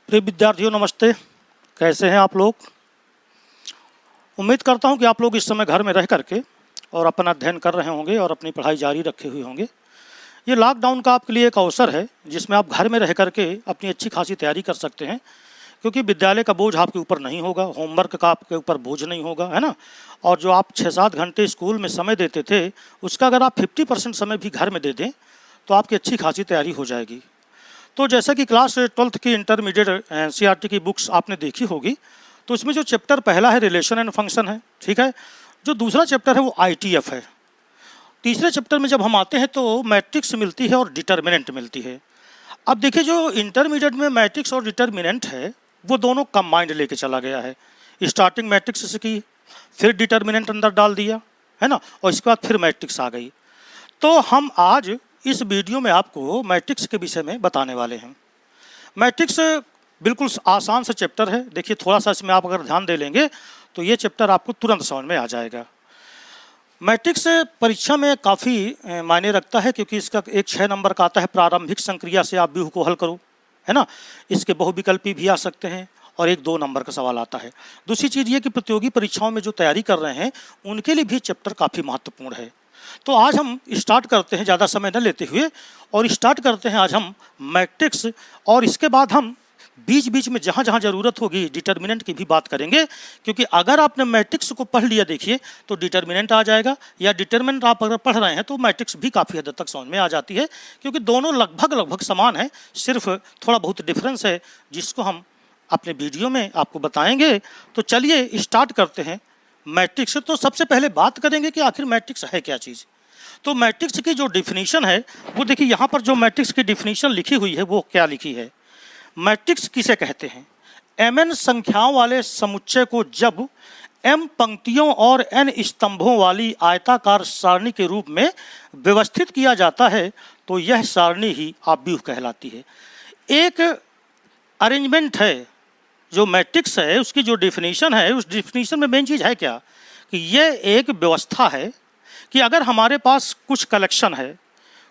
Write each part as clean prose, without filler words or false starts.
प्रिय विद्यार्थियों नमस्ते। कैसे हैं आप लोग? उम्मीद करता हूं कि आप लोग इस समय घर में रह करके और अपना अध्ययन कर रहे होंगे और अपनी पढ़ाई जारी रखे हुए होंगे। ये लॉकडाउन का आपके लिए एक अवसर है जिसमें आप घर में रह करके अपनी अच्छी खासी तैयारी कर सकते हैं, क्योंकि विद्यालय का बोझ आपके ऊपर नहीं होगा, होमवर्क का आपके ऊपर बोझ नहीं होगा, है ना। और जो आप 6-7 घंटे स्कूल में समय देते थे उसका अगर आप 50% समय भी घर में दे दें तो आपकी अच्छी खासी तैयारी हो जाएगी। तो जैसा कि क्लास 12th की इंटरमीडिएट एनसीईआरटी की बुक्स आपने देखी होगी, तो इसमें जो चैप्टर पहला है रिलेशन एंड फंक्शन है, ठीक है। जो दूसरा चैप्टर है वो आईटीएफ है। तीसरे चैप्टर में जब हम आते हैं तो मैट्रिक्स मिलती है और डिटर्मिनेंट मिलती है। अब देखिए, जो इंटरमीडिएट में मैट्रिक्स और डिटर्मिनेंट है वो दोनों कंबाइंड लेके चला गया है। स्टार्टिंग मैट्रिक्स से की, फिर डिटर्मिनेंट अंदर डाल दिया, है ना, और इसके बाद फिर मैट्रिक्स आ गई। तो हम आज इस वीडियो में आपको मैट्रिक्स के विषय में बताने वाले हैं। मैट्रिक्स बिल्कुल आसान सा चैप्टर है। देखिए, थोड़ा सा इसमें आप अगर ध्यान दे लेंगे तो ये चैप्टर आपको तुरंत समझ में आ जाएगा। मैट्रिक्स परीक्षा में काफ़ी मायने रखता है, क्योंकि इसका एक 6 नंबर का आता है, प्रारंभिक संक्रिया से आप व्यूह को हल करो, है ना। इसके बहुविकल्पी भी आ सकते हैं और एक 2 नंबर का सवाल आता है। दूसरी चीज़ ये कि प्रतियोगी परीक्षाओं में जो तैयारी कर रहे हैं उनके लिए भी चैप्टर काफ़ी महत्वपूर्ण है। तो आज हम स्टार्ट करते हैं ज़्यादा समय न लेते हुए, और स्टार्ट करते हैं आज हम मैट्रिक्स। और इसके बाद हम बीच बीच में जहाँ जहाँ ज़रूरत होगी डिटर्मिनेंट की भी बात करेंगे, क्योंकि अगर आपने मैट्रिक्स को पढ़ लिया देखिए तो डिटर्मिनेंट आ जाएगा, या डिटर्मिनेंट आप अगर पढ़ रहे हैं तो मैट्रिक्स भी काफ़ी हद तक समझ में आ जाती है, क्योंकि दोनों लगभग समान है, सिर्फ थोड़ा बहुत डिफरेंस है जिसको हम अपने वीडियो में आपको बताएंगे। तो चलिए स्टार्ट करते हैं मैट्रिक्स। तो सबसे पहले बात करेंगे कि आखिर मैट्रिक्स है क्या चीज़। तो मैट्रिक्स की जो डिफिनीशन है वो देखिए, यहाँ पर जो मैट्रिक्स की डिफिनीशन लिखी हुई है वो क्या लिखी है। मैट्रिक्स किसे कहते हैं? mn संख्याओं वाले समुच्चय को जब m पंक्तियों और n स्तंभों वाली आयताकार सारणी के रूप में व्यवस्थित किया जाता है तो यह सारणी ही आव्यूह कहलाती है। एक अरेंजमेंट है जो मैट्रिक्स है, उसकी जो डिफिनीशन है, उस डिफिनीशन में मेन चीज़ है क्या कि यह एक व्यवस्था है कि अगर हमारे पास कुछ कलेक्शन है,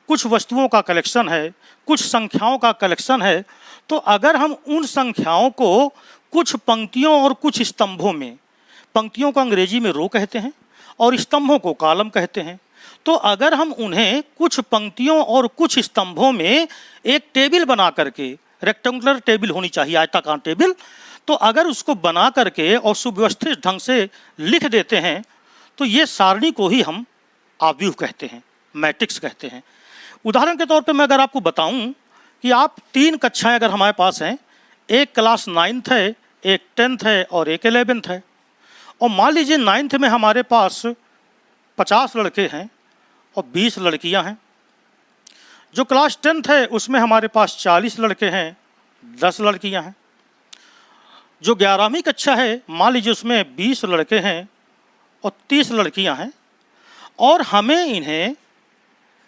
कुछ वस्तुओं का कलेक्शन है, कुछ संख्याओं का कलेक्शन है, तो अगर हम उन संख्याओं को कुछ पंक्तियों और कुछ स्तंभों में, पंक्तियों को अंग्रेजी में रो कहते हैं और स्तंभों को कॉलम कहते हैं, तो अगर हम उन्हें कुछ पंक्तियों और कुछ स्तंभों में एक टेबल बना करके, रेक्टेंगुलर टेबल होनी चाहिए, आयताकार टेबल, तो अगर उसको बना करके और सुव्यवस्थित ढंग से लिख देते हैं तो ये सारणी को ही हम आव्यूह कहते हैं, मैट्रिक्स कहते हैं। उदाहरण के तौर पे मैं अगर आपको बताऊं कि आप 3 कक्षाएं अगर हमारे पास हैं, एक क्लास 9th है, एक 10th है और एक 11th है, और मान लीजिए 9th में हमारे पास 50 लड़के हैं और 20 लड़कियां हैं। जो क्लास 10th है उसमें हमारे पास 40 लड़के हैं, 10 लड़कियां हैं। जो 11वीं कक्षा है मान लीजिए उसमें 20 लड़के हैं और 30 लड़कियां हैं, और हमें इन्हें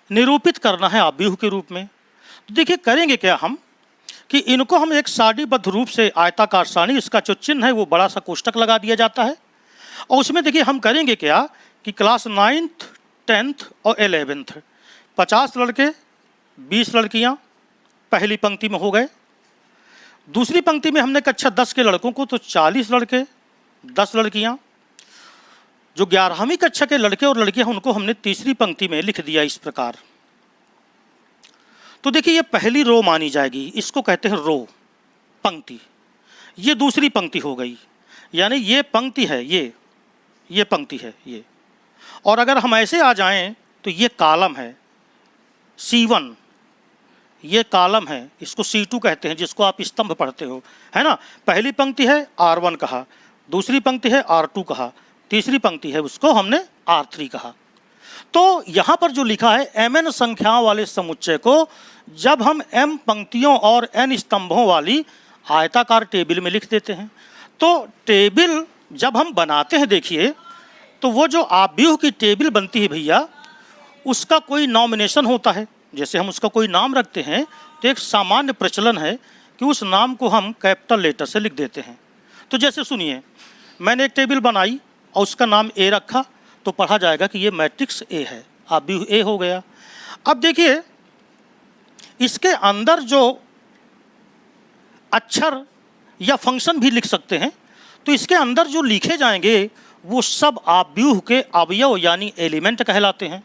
निरूपित करना है आव्यूह के रूप में। तो देखिए करेंगे क्या हम कि इनको हम एक सारणीबद्ध रूप से, आयताकार सारणी, इसका जो चिन्ह है वो बड़ा सा कोष्टक लगा दिया जाता है, और उसमें देखिए हम करेंगे क्या कि क्लास 9th 10th और 11th 50 लड़के 20 लड़कियां पहली पंक्ति में हो गए। दूसरी पंक्ति में हमने कक्षा 10 के लड़कों को, तो 40 लड़के 10 लड़कियां। जो 11वीं कक्षा के लड़के और लड़कियां उनको हमने तीसरी पंक्ति में लिख दिया इस प्रकार। तो देखिए ये पहली रो मानी जाएगी, इसको कहते हैं रो, पंक्ति। ये दूसरी पंक्ति हो गई, यानी ये पंक्ति है, ये पंक्ति है ये। और अगर हम ऐसे आ जाएं तो ये कॉलम है, C1, ये कॉलम है, इसको C2 कहते हैं, जिसको आप स्तंभ पढ़ते हो, है ना। पहली पंक्ति है R1 कहा, दूसरी पंक्ति है R2 कहा, तीसरी पंक्ति है उसको हमने R3 कहा। तो यहाँ पर जो लिखा है mn संख्याओं वाले समुच्चय को जब हम m पंक्तियों और n स्तंभों वाली आयताकार टेबल में लिख देते हैं, तो टेबल जब हम बनाते हैं देखिए, तो वो जो आव्यूह की टेबल बनती है भैया, उसका कोई नॉमिनेशन होता है। जैसे हम उसका कोई नाम रखते हैं तो एक सामान्य प्रचलन है कि उस नाम को हम कैपिटल लेटर से लिख देते हैं। तो जैसे सुनिए, मैंने एक टेबल बनाई और उसका नाम A रखा, तो पढ़ा जाएगा कि ये मैट्रिक्स A है, आव्यूह A हो गया। अब देखिए इसके अंदर जो अक्षर या फंक्शन भी लिख सकते हैं। तो इसके अंदर जो लिखे जाएंगे वो सब आव्यूह के अवयव यानी एलिमेंट कहलाते हैं।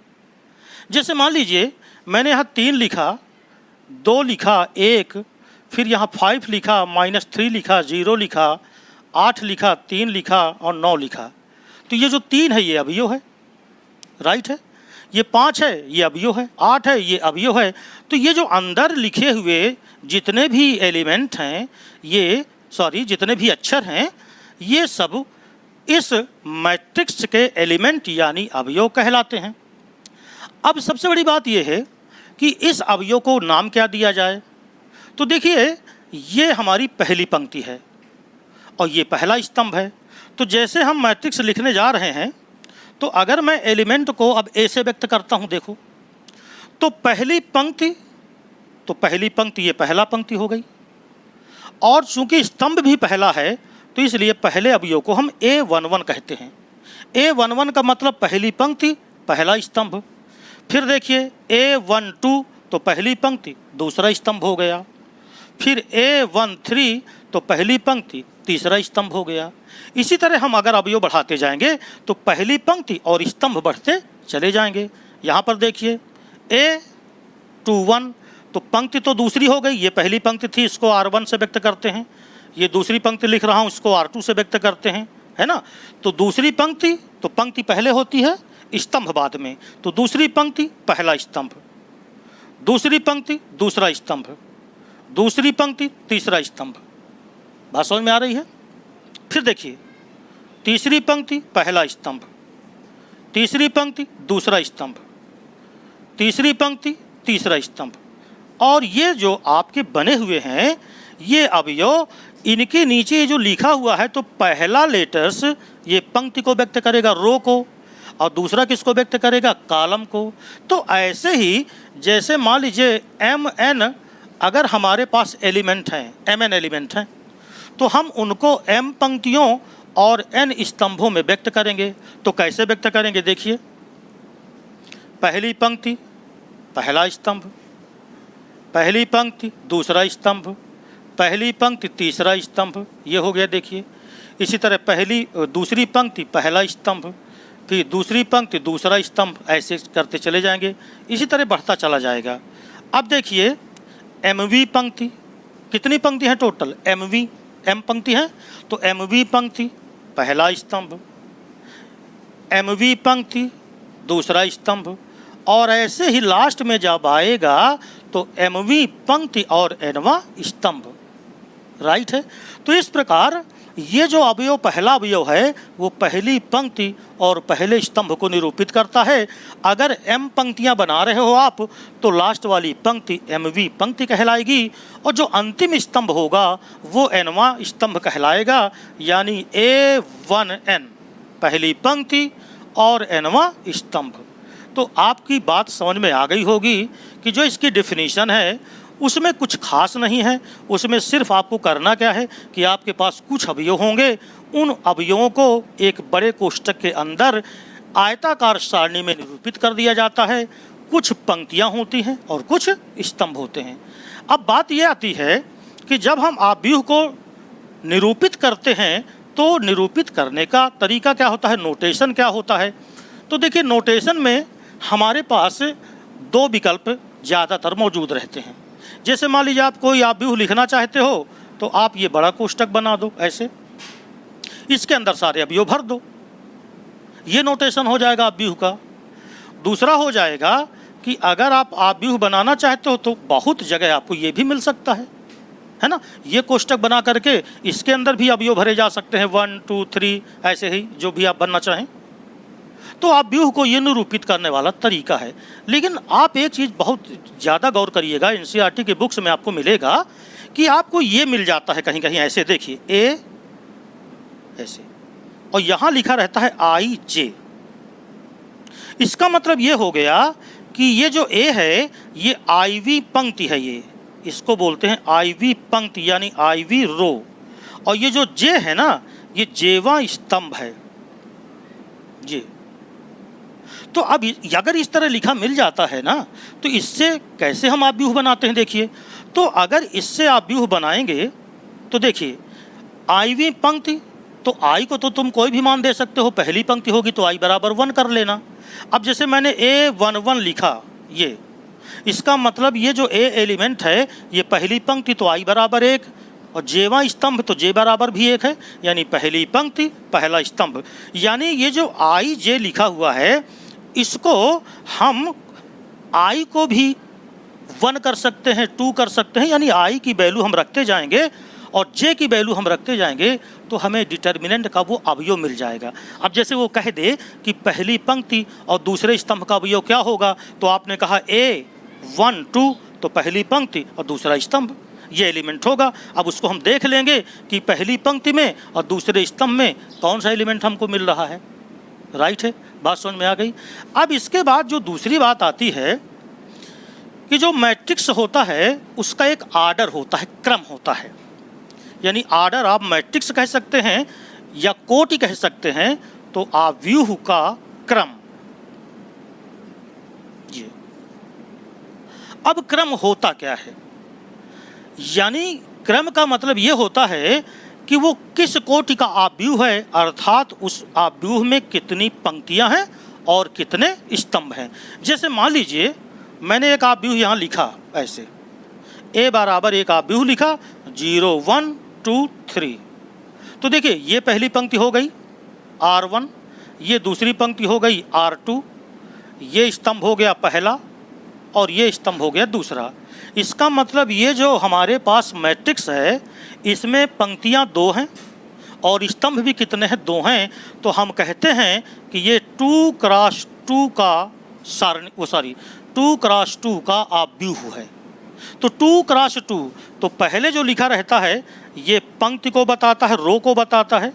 जैसे मान लीजिए मैंने यहाँ 3 लिखा, 2 लिखा, 1, फिर यहाँ 5 लिखा, -3 लिखा, 0 लिखा, 8 लिखा, 3 लिखा और 9 लिखा। तो ये जो 3 है ये अवयव है, राइट है। ये 5 है ये अवयव है, 8 है ये अवयव है। तो ये जो अंदर लिखे हुए जितने भी एलिमेंट हैं, जितने भी अक्षर हैं, ये सब इस मैट्रिक्स के एलिमेंट यानी अवयव कहलाते हैं। अब सबसे बड़ी बात यह है कि इस अवयव को नाम क्या दिया जाए। तो देखिए ये हमारी पहली पंक्ति है और ये पहला स्तंभ है। तो जैसे हम मैट्रिक्स लिखने जा रहे हैं, तो अगर मैं एलिमेंट को अब ए से व्यक्त करता हूँ, देखो तो पहली पंक्ति ये पहला पंक्ति हो गई, और चूंकि स्तंभ भी पहला है तो इसलिए पहले अवयव को हम A11 कहते हैं। A11 का मतलब पहली पंक्ति पहला स्तंभ। फिर देखिए A12 तो पहली पंक्ति दूसरा स्तंभ हो गया। फिर A13 तो पहली पंक्ति तीसरा स्तंभ हो गया। इसी तरह हम अगर अवयव बढ़ाते जाएंगे तो पहली पंक्ति और स्तंभ बढ़ते चले जाएंगे। यहाँ पर देखिए A21 तो पंक्ति तो दूसरी हो गई, ये पहली पंक्ति थी, इसको R1 से व्यक्त करते हैं। ये दूसरी पंक्ति लिख रहा हूँ, इसको R2 से व्यक्त करते हैं, है ना। तो दूसरी पंक्ति तो पंक्ति पहले होती है, स्तंभ बाद में। तो दूसरी पंक्ति पहला स्तंभ, दूसरी पंक्ति दूसरा स्तंभ, दूसरी पंक्ति तीसरा स्तंभ। बात समझ में आ रही है। फिर देखिए तीसरी पंक्ति पहला स्तंभ, तीसरी पंक्ति दूसरा स्तंभ, तीसरी पंक्ति तीसरा स्तंभ। और ये जो आपके बने हुए हैं ये अवयव, इनके नीचे जो लिखा हुआ है तो पहला लेटर्स ये पंक्ति को व्यक्त करेगा, रो को, और दूसरा किसको व्यक्त करेगा, कॉलम को। तो ऐसे ही जैसे मान लीजिए MN अगर हमारे पास एलिमेंट हैं, MN एलिमेंट हैं, तो हम उनको M पंक्तियों और N स्तंभों में व्यक्त करेंगे। तो कैसे व्यक्त करेंगे, देखिए पहली पंक्ति पहला स्तंभ, पहली पंक्ति दूसरा स्तंभ, पहली पंक्ति तीसरा स्तंभ, ये हो गया। देखिए इसी तरह दूसरी पंक्ति पहला स्तंभ, फिर दूसरी पंक्ति दूसरा स्तंभ, ऐसे करते चले जाएंगे। इसी तरह बढ़ता चला जाएगा। अब देखिए MV पंक्ति, कितनी पंक्ति है टोटल, M पंक्ति है, तो MV पंक्ति पहला स्तंभ, MV पंक्ति दूसरा स्तंभ, और ऐसे ही लास्ट में जब आएगा तो MV पंक्ति और Nवां स्तंभ, राइट है। तो इस प्रकार ये जो अवयव पहला अवयव है वो पहली पंक्ति और पहले स्तंभ को निरूपित करता है। अगर M पंक्तियां बना रहे हो आप तो लास्ट वाली पंक्ति MV पंक्ति कहलाएगी, और जो अंतिम स्तंभ होगा वो Nवां स्तंभ कहलाएगा, यानी A1N पहली पंक्ति और Nवां स्तंभ। तो आपकी बात समझ में आ गई होगी कि जो इसकी डेफिनेशन है उसमें कुछ खास नहीं है। उसमें सिर्फ आपको करना क्या है कि आपके पास कुछ अवयव होंगे, उन अवयवों को एक बड़े कोष्ठक के अंदर आयताकार सारणी में निरूपित कर दिया जाता है। कुछ पंक्तियां होती हैं और कुछ स्तंभ होते हैं। अब बात यह आती है कि जब हम आव्यूह को निरूपित करते हैं तो निरूपित करने का तरीका क्या होता है, नोटेशन क्या होता है। तो देखिए नोटेशन में हमारे पास 2 विकल्प ज़्यादातर मौजूद रहते हैं। जैसे मान लीजिए आप कोई आव्यूह लिखना चाहते हो तो आप ये बड़ा कोष्ठक बना दो, ऐसे इसके अंदर सारे अवयव भर दो, ये नोटेशन हो जाएगा आव्यूह का। दूसरा हो जाएगा कि अगर आप आव्यूह बनाना चाहते हो तो बहुत जगह आपको ये भी मिल सकता है ना। ये कोष्ठक बना करके इसके अंदर भी अवयव भरे जा सकते हैं, 1 2 3 ऐसे ही जो भी आप बनना चाहें। तो आव्यूह को ये निरूपित करने वाला तरीका है। लेकिन आप एक चीज़ बहुत ज़्यादा गौर करिएगा, NCERT के बुक्स में आपको मिलेगा कि आपको ये मिल जाता है कहीं कहीं ऐसे, देखिए A ऐसे, और यहाँ लिखा रहता है IJ। इसका मतलब ये हो गया कि ये जो A है ये IV पंक्ति है, ये इसको बोलते हैं IV पंक्ति यानी IV रो, और ये जो J है ना ये Jवां स्तंभ है J। तो अब अगर इस तरह लिखा मिल जाता है ना तो इससे कैसे हम आव्यूह बनाते हैं, देखिए। तो अगर इससे आव्यूह बनाएंगे तो देखिए आईवीं पंक्ति, तो आई को तो तुम कोई भी मान दे सकते हो, पहली पंक्ति होगी तो आई बराबर 1 कर लेना। अब जैसे मैंने A11 लिखा, ये इसका मतलब ये जो A एलिमेंट है ये पहली पंक्ति तो आई बराबर 1, और जेवा स्तंभ तो जे बराबर भी 1 है, यानी पहली पंक्ति पहला स्तंभ। यानी ये जो आई जे लिखा हुआ है इसको हम आई को भी 1 कर सकते हैं, 2 कर सकते हैं, यानी आई की वैल्यू हम रखते जाएंगे और जे की वैल्यू हम रखते जाएंगे तो हमें डिटर्मिनेंट का वो अवयव मिल जाएगा। अब जैसे वो कह दे कि पहली पंक्ति और दूसरे स्तंभ का अवयव क्या होगा, तो आपने कहा A1 2 तो पहली पंक्ति और दूसरा स्तंभ ये एलिमेंट होगा। अब उसको हम देख लेंगे कि पहली पंक्ति में और दूसरे स्तंभ में कौन सा एलिमेंट हमको मिल रहा है। राइट है, बात समझ में आ गई। अब इसके बाद जो दूसरी बात आती है कि जो मैट्रिक्स होता है उसका एक आर्डर होता है, क्रम होता है। यानी आर्डर आप मैट्रिक्स कह सकते हैं या कोटि कह सकते हैं, तो आव्यूह का क्रम। ये अब क्रम होता क्या है, यानी क्रम का मतलब ये होता है कि वो किस कोटि का आव्यूह है, अर्थात उस आव्यूह में कितनी पंक्तियां हैं और कितने स्तंभ हैं। जैसे मान लीजिए मैंने एक आव्यूह यहाँ लिखा, ऐसे A बराबर एक आव्यूह लिखा 0 1 2 3, तो देखिए ये पहली पंक्ति हो गई R1, ये दूसरी पंक्ति हो गई R2, ये स्तंभ हो गया पहला और ये स्तंभ हो गया दूसरा। इसका मतलब ये जो हमारे पास मैट्रिक्स है इसमें पंक्तियां 2 हैं और स्तंभ भी कितने हैं, 2 हैं। तो हम कहते हैं कि ये 2 क्रॉस 2 का सारणी 2 क्रॉस 2 का आव्यूह है। तो 2 क्रॉस 2 तो पहले जो लिखा रहता है ये पंक्ति को बताता है, रो को बताता है,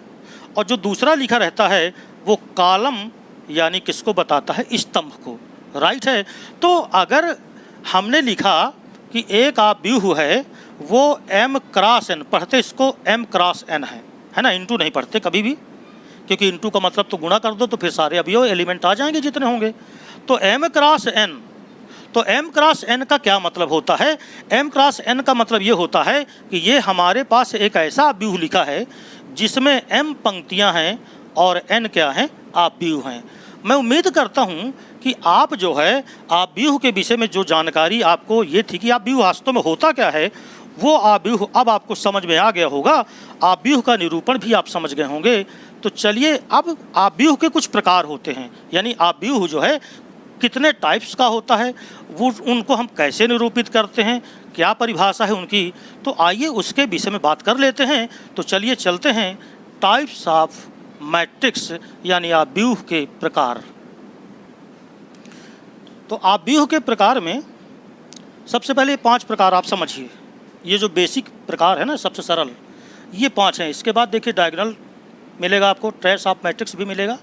और जो दूसरा लिखा रहता है वो कॉलम यानी किसको बताता है, स्तंभ को। राइट है। तो अगर हमने लिखा कि एक आव्यूह है वो m क्रॉस n, पढ़ते इसको m क्रॉस n है ना, इंटू नहीं पढ़ते कभी भी, क्योंकि इंटू का मतलब तो गुणा कर दो तो फिर सारे अवयव एलिमेंट आ जाएंगे जितने होंगे। तो m क्रॉस n, तो m क्रॉस n का क्या मतलब होता है, m क्रॉस n का मतलब ये होता है कि ये हमारे पास एक ऐसा आव्यूह लिखा है जिसमें m पंक्तियां हैं और n क्या हैं, आव्यूह हैं। मैं उम्मीद करता हूँ कि आप जो है आव्यूह के विषय में जो जानकारी आपको ये थी कि आव्यूह वास्तव में होता क्या है, वो आव्यूह अब आपको समझ में आ गया होगा। आव्यूह का निरूपण भी आप समझ गए होंगे। तो चलिए अब आव्यूह के कुछ प्रकार होते हैं, यानी आव्यूह जो है कितने टाइप्स का होता है, वो उनको हम कैसे निरूपित करते हैं, क्या परिभाषा है उनकी, तो आइए उसके विषय में बात कर लेते हैं। तो चलिए चलते हैं टाइप्स ऑफ मैट्रिक्स यानी आव्यूह के प्रकार। तो आव्यूह के प्रकार में सबसे पहले 5 प्रकार आप समझिए। ये जो बेसिक प्रकार है ना, सबसे सरल, ये 5 हैं। इसके बाद देखिए डायगोनल मिलेगा आपको, ट्रेस ऑफ मैट्रिक्स भी मिलेगा,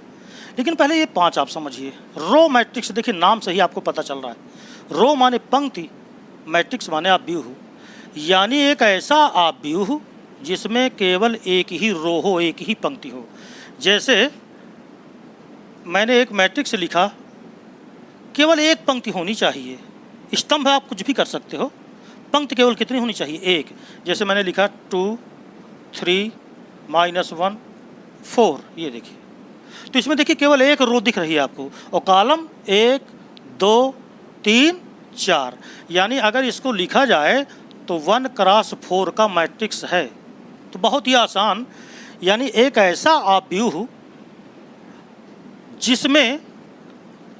लेकिन पहले ये 5 आप समझिए। रो मैट्रिक्स, देखिए नाम से ही आपको पता चल रहा है, रो माने पंक्ति, मैट्रिक्स माने आव्यूह, यानी एक ऐसा आव्यूह जिसमें केवल एक ही रो हो, एक ही पंक्ति हो। जैसे मैंने एक मैट्रिक्स लिखा, केवल एक पंक्ति होनी चाहिए, स्तंभ आप कुछ भी कर सकते हो, पंक्ति केवल कितनी होनी चाहिए, एक। जैसे मैंने लिखा 2 3 -1 4, ये देखिए, तो इसमें देखिए केवल एक रो दिख रही है आपको, और कॉलम 1 2 3 4, यानी अगर इसको लिखा जाए तो 1 क्रॉस 4 का मैट्रिक्स है। तो बहुत ही आसान, यानी एक ऐसा आव्यूह जिसमें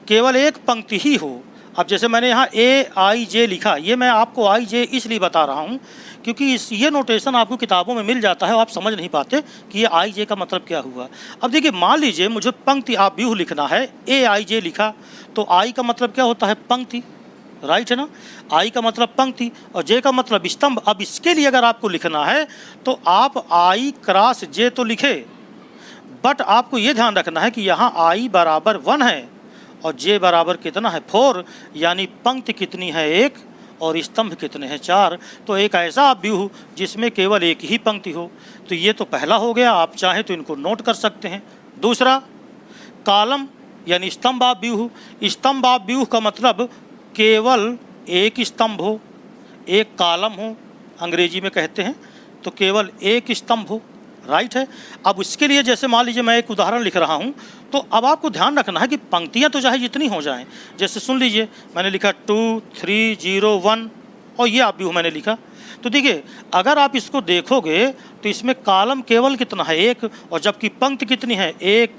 केवल एक पंक्ति ही हो। अब जैसे मैंने यहाँ A I J लिखा, ये मैं आपको I J इसलिए बता रहा हूँ क्योंकि ये नोटेशन आपको किताबों में मिल जाता है, आप समझ नहीं पाते कि ये I J का मतलब क्या हुआ। अब देखिए मान लीजिए मुझे पंक्ति आव्यूह लिखना है, A I J लिखा, तो I का मतलब क्या होता है, पंक्ति। राइट है ना, I का मतलब पंक्ति और J का मतलब स्तंभ। अब इसके लिए अगर आपको लिखना है तो आप I क्रॉस J तो लिखे, बट आपको ये ध्यान रखना है कि यहाँ I बराबर 1 है और J बराबर कितना है, 4, यानी पंक्ति कितनी है, 1, और स्तंभ कितने हैं, 4। तो एक ऐसा आव्यूह जिसमें केवल एक ही पंक्ति हो। तो ये तो पहला हो गया, आप चाहें तो इनको नोट कर सकते हैं। दूसरा कॉलम यानी स्तंभ आव्यूह। स्तंभ आव्यूह का मतलब केवल एक स्तंभ हो, एक कॉलम हो, अंग्रेजी में कहते हैं, तो केवल एक स्तंभ हो। राइट है। अब इसके लिए जैसे मान लीजिए मैं एक उदाहरण लिख रहा हूँ, तो अब आपको ध्यान रखना है कि पंक्तियाँ तो चाहे जितनी हो जाएं, जैसे सुन लीजिए मैंने लिखा 2 3 0 1 और ये आप भी मैंने लिखा। तो देखिए अगर आप इसको देखोगे तो इसमें कॉलम केवल कितना है, 1, और जबकि पंक्ति कितनी है, 1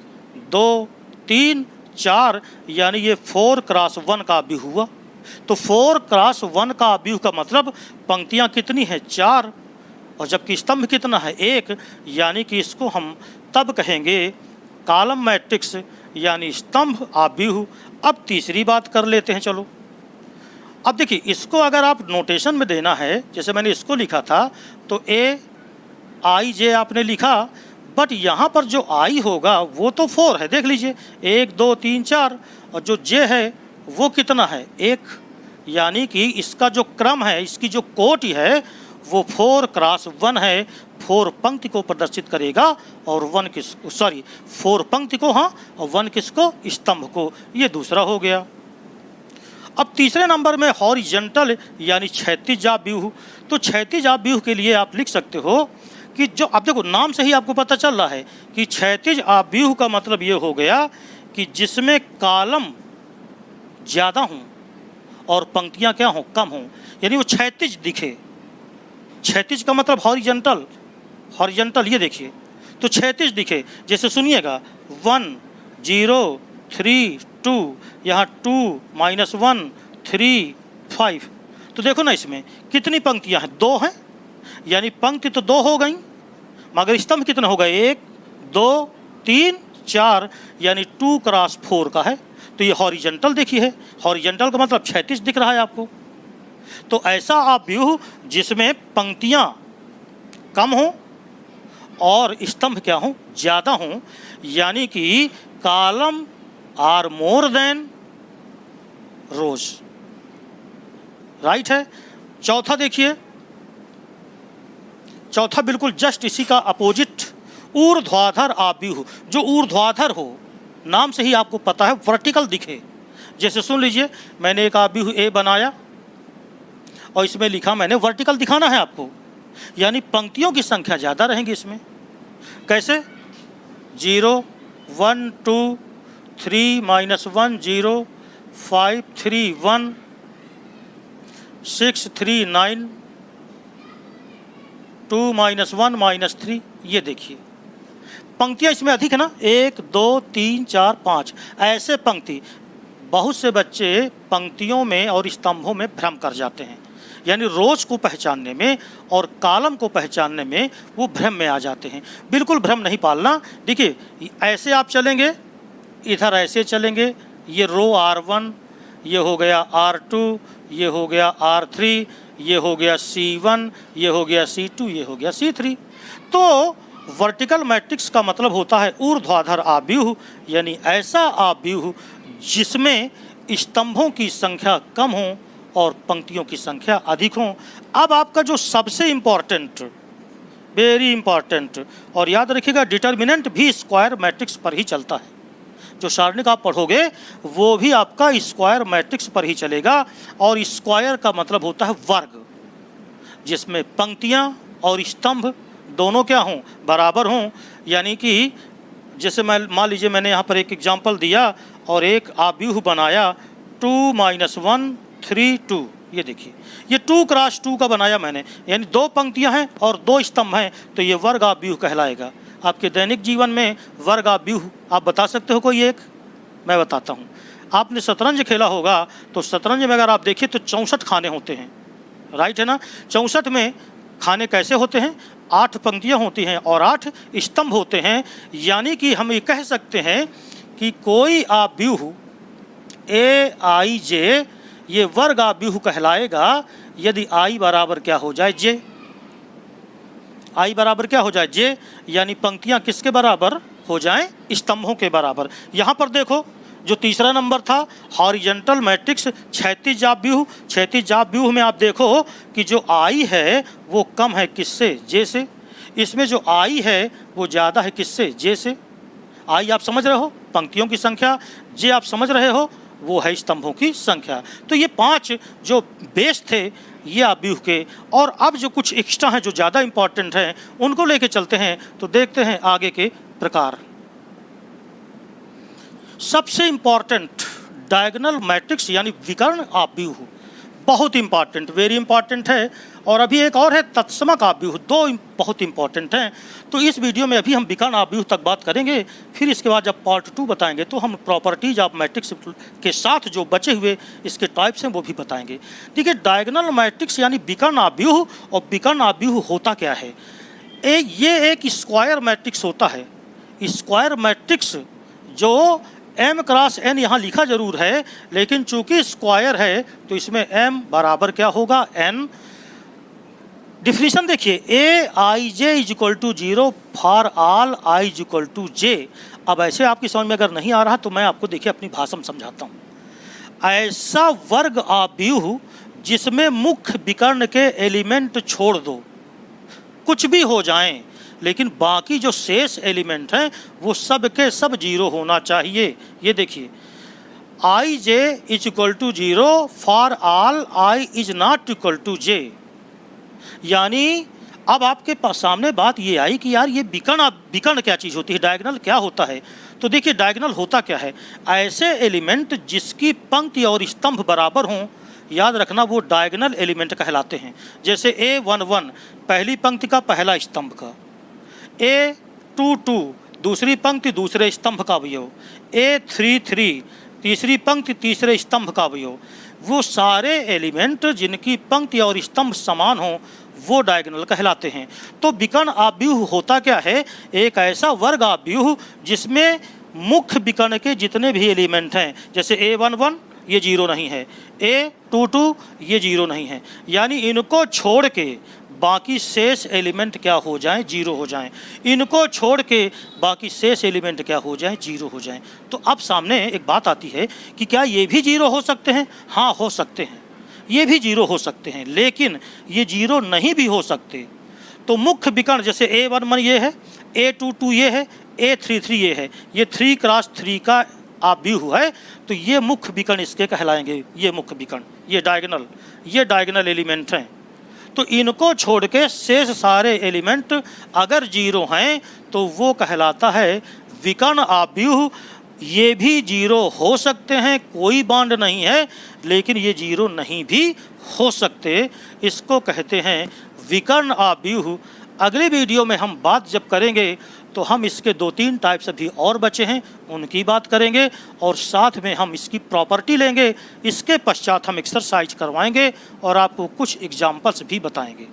2 3 4, यानी ये 4 क्रॉस 1 का व्यूह हुआ। तो 4 क्रॉस 1 का व्यूह का मतलब पंक्तियाँ कितनी हैं, 4, और जबकि स्तंभ कितना है, 1, यानी कि इसको हम तब कहेंगे कॉलम मैट्रिक्स यानी स्तंभ आव्यूह। अब तीसरी बात कर लेते हैं, चलो अब देखिए इसको अगर आप नोटेशन में देना है, जैसे मैंने इसको लिखा था तो AIJ आपने लिखा, बट यहाँ पर जो I होगा वो तो 4 है, देख लीजिए 1 2 3 4, और जो J है वो कितना है, 1, यानी कि इसका जो क्रम है, इसकी जो कोटि है वो 4 क्रॉस 1 है। 4 पंक्ति को प्रदर्शित करेगा और 1 किसको, सॉरी 4 पंक्ति को, हाँ, और 1 किसको, स्तंभ को। ये दूसरा हो गया। अब तीसरे नंबर में हॉरिजॉन्टल यानी क्षैतिज व्यूह। तो क्षैतिज व्यूह के लिए आप लिख सकते हो कि जो, अब देखो नाम से ही आपको पता चल रहा है कि क्षैतिज व्यूह का मतलब ये हो गया कि जिसमें कॉलम ज़्यादा हों और पंक्तियाँ क्या हों, कम हों, यानी वो क्षैतिज दिखे। क्षैतिज का मतलब हॉरिजॉन्टल, हॉरिजॉन्टल ये देखिए, तो क्षैतिज दिखे। जैसे सुनिएगा 1 0 3 2, यहाँ 2 -1 3 5, तो देखो ना इसमें कितनी पंक्तियाँ हैं, 2 हैं, यानी पंक्ति तो 2 हो गई, मगर स्तंभ कितने हो गए, 1 2 3 4, यानी 2 क्रॉस 4 का है। तो ये हॉरिजॉन्टल देखिए है, हॉरिजॉन्टल का मतलब क्षैतिज दिख रहा है आपको। तो ऐसा आप व्यूह जिसमें पंक्तियाँ कम हों और स्तंभ क्या हों, ज़्यादा हों, यानी कि column are more than rows, right है। चौथा देखिए, चौथा बिल्कुल जस्ट इसी का अपोजिट, ऊर्ध्वाधर आव्यूह। जो ऊर्ध्वाधर हो, नाम से ही आपको पता है वर्टिकल दिखे। जैसे सुन लीजिए मैंने एक आव्यूह A बनाया और इसमें लिखा मैंने वर्टिकल दिखाना है आपको, यानी पंक्तियों की संख्या ज़्यादा रहेंगी इसमें। कैसे, 0 1 2 3 -1 0 5 3 1 6 3 9 2 -1 -3, ये देखिए पंक्तियाँ इसमें अधिक है ना, 1 2 3 4 5 ऐसे पंक्ति। बहुत से बच्चे पंक्तियों में और स्तंभों में भ्रम कर जाते हैं, यानी रोज को पहचानने में और कॉलम को पहचानने में वो भ्रम में आ जाते हैं। बिल्कुल भ्रम नहीं पालना। देखिए ऐसे आप चलेंगे, इधर ऐसे चलेंगे, ये रो R1, ये हो गया R2, ये हो गया R3, ये हो गया C1, ये हो गया C2, ये हो गया C3। तो वर्टिकल मैट्रिक्स का मतलब होता है ऊर्ध्वाधर आव्यूह, यानी ऐसा आव्यूह जिसमें स्तंभों की संख्या कम हो और पंक्तियों की संख्या अधिक हो। अब आपका जो सबसे इम्पॉर्टेंट, वेरी इम्पॉर्टेंट, और याद रखिएगा डिटर्मिनेंट भी स्क्वायर मैट्रिक्स पर ही चलता है। जो सारणिक आप पढ़ोगे वो भी आपका स्क्वायर मैट्रिक्स पर ही चलेगा, और स्क्वायर का मतलब होता है वर्ग, जिसमें पंक्तियाँ और स्तंभ दोनों क्या हों, बराबर हों। यानी कि जैसे मैं मान लीजिए मैंने यहाँ पर एक एग्जाम्पल दिया और एक आव्यूह बनाया 2 -1 3 2, ये देखिए ये 2 क्रॉस 2 का बनाया मैंने, यानी 2 पंक्तियाँ हैं और 2 स्तंभ हैं, तो ये वर्ग आव्यूह कहलाएगा। आपके दैनिक जीवन में वर्ग आव्यूह आप बता सकते हो कोई एक? मैं बताता हूँ। आपने शतरंज खेला होगा, तो शतरंज में अगर आप देखिए तो 64 खाने होते हैं, राइट है ना। 64 में खाने कैसे होते हैं, 8 पंक्तियाँ होती हैं और 8 स्तंभ होते हैं। यानी कि हम ये कह सकते हैं कि कोई आव्यूह AIJ ये वर्ग आव्यूह कहलाएगा यदि I बराबर क्या हो जाए, J। I बराबर क्या हो जाए, J, यानी पंक्तियाँ किसके बराबर हो जाएं, स्तंभों के बराबर। यहाँ पर देखो जो तीसरा नंबर था हॉरिजॉन्टल मैट्रिक्स क्षैतिज आव्यूह। क्षैतिज आव्यूह में आप देखो कि जो I है वो कम है किससे, J से। इसमें जो I है वो ज़्यादा है किससे, J से। I आप समझ रहे हो, पंक्तियों की संख्या, J आप समझ रहे हो वो है स्तंभों की संख्या। तो ये 5 जो बेस थे ये आव्यूह के, और अब जो कुछ एक्स्ट्रा हैं जो ज़्यादा इम्पॉर्टेंट हैं उनको लेके चलते हैं। तो देखते हैं आगे के प्रकार। सबसे इम्पॉर्टेंट डायगोनल मैट्रिक्स यानी विकर्ण आव्यूह, बहुत इंपॉर्टेंट, वेरी इंपॉर्टेंट है। और अभी एक और है तत्समक आव्यूह, दो बहुत इंपॉर्टेंट हैं। तो इस वीडियो में अभी हम विकर्ण आव्यूह तक बात करेंगे, फिर इसके बाद जब पार्ट 2 बताएंगे तो हम प्रॉपर्टीज ऑफ मैट्रिक्स के साथ जो बचे हुए इसके टाइप्स हैं वो भी बताएंगे। ठीक है, डायगोनल मैट्रिक्स यानी विकर्ण आव्यूह। और विकर्ण आव्यूह होता क्या है? ये एक स्क्वायर मैट्रिक्स होता है। स्क्वायर मैट्रिक्स जो m क्रॉस n यहाँ लिखा जरूर है, लेकिन चूंकि स्क्वायर है तो इसमें m बराबर क्या होगा? n। डिफिनीशन देखिए, A I J is equal to 0 for all I is equal to J. अब ऐसे आपकी समझ में अगर नहीं आ रहा तो मैं आपको देखिए अपनी भाषा में समझाता हूँ। ऐसा वर्ग आव्यूह जिसमें मुख्य विकर्ण के एलिमेंट छोड़ दो, कुछ भी हो जाएं, लेकिन बाकी जो शेष एलिमेंट हैं वो सब के सब 0 होना चाहिए। ये देखिए, I J is equal to 0 for all I is not equal to J. यानी अब आपके सामने बात ये आई कि यार ये विकर्ण क्या चीज़ होती है, डायगोनल क्या होता है। तो देखिए डायगोनल होता क्या है? ऐसे एलिमेंट जिसकी पंक्ति और स्तंभ बराबर हों, याद रखना वो डायगोनल एलिमेंट कहलाते हैं। जैसे A11 पहली पंक्ति का पहला स्तंभ का, A22 दूसरी पंक्ति दूसरे स्तंभ का अवयव, A33 तीसरी पंक्ति तीसरे स्तंभ का अवयव, वो सारे एलिमेंट जिनकी पंक्ति और स्तंभ समान हो वो डायगोनल कहलाते हैं। तो विकर्ण आव्यूह होता क्या है? एक ऐसा वर्ग आव्यूह जिसमें मुख्य विकर्ण के जितने भी एलिमेंट हैं, जैसे A11 ये 0 नहीं है, A22 ये 0 नहीं है, यानी इनको छोड़ के बाकी शेष एलिमेंट क्या हो जाएं? 0 हो जाएं। इनको छोड़ के बाकी शेष एलिमेंट क्या हो जाएं? 0 हो जाएं। तो अब सामने एक बात आती है कि क्या ये भी 0 हो सकते हैं? हाँ, हो सकते हैं, ये भी 0 हो सकते हैं, लेकिन ये 0 नहीं भी हो सकते। तो मुख्य विकर्ण जैसे A11 ये है, A22 ये है, A33 ये है, ये 3 क्रॉस 3 का आव्यूह है। तो ये मुख्य विकर्ण इसके कहलाएंगे, ये मुख्य विकर्ण, ये डायगोनल एलिमेंट हैं। तो इनको छोड़ के शेष सारे एलिमेंट अगर 0 हैं तो वो कहलाता है विकर्ण आव्यूह। ये भी 0 हो सकते हैं, कोई बांड नहीं है, लेकिन ये 0 नहीं भी हो सकते, इसको कहते हैं विकर्ण आव्यूह। अगले वीडियो में हम बात जब करेंगे तो हम इसके 2-3 टाइप्स अभी और बचे हैं उनकी बात करेंगे, और साथ में हम इसकी प्रॉपर्टी लेंगे। इसके पश्चात हम एक्सरसाइज करवाएंगे और आपको कुछ एग्जाम्पल्स भी बताएंगे।